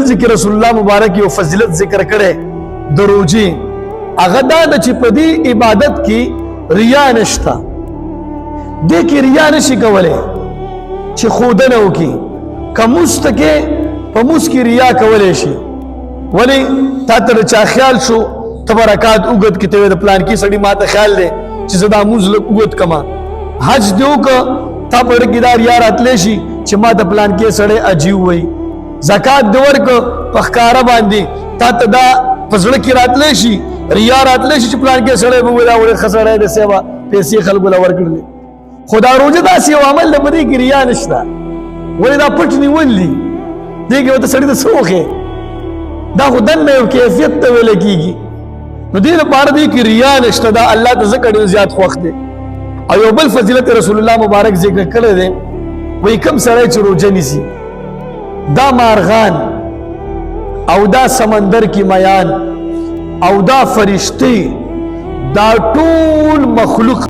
منځ کې رسول الله مبارک یو فضیلت ذکر کړي د روزي هغه دا چې په دې عبادت کې ریا نشته دې کې ریا نشي کولای چې خودنه وکي کمستکه په موس کې ریا کولای شي ولی تا ته چا خیال شو تبرکات وګد کې ته د پلان کې سړی ماته خیال دی چې زدا موز وګد کما حج دیو که تا پر کیدار یار اتلی شي چې ما د پلان کې سړی عجیب وای زکات دی ورک په ښکارا باندې تا ته دا پزړه کې راتلی شي ریا راتلی شي چې پلان کې سړی به ولا وړ خسړی د سیوا پیسې خلکو لا ورکړل خدا روزه داسې یو عمل د بده کې ریا نشته ولې دا پټ نیولې دیګه ته سړی د سوخه دا خدای نه یو کیفیت ته ویل کیږي نو دې لپاره دې کې ریا نشته دا الله ته ذکر ډیر زیات خوښ دی او یو بل فضیلت رسول الله مبارک ذکر کړی دی وای کم سړی چې روزه نیسي دا مارغان او دا سمندر کی میان او دا فرشتي دا ټول مخلوق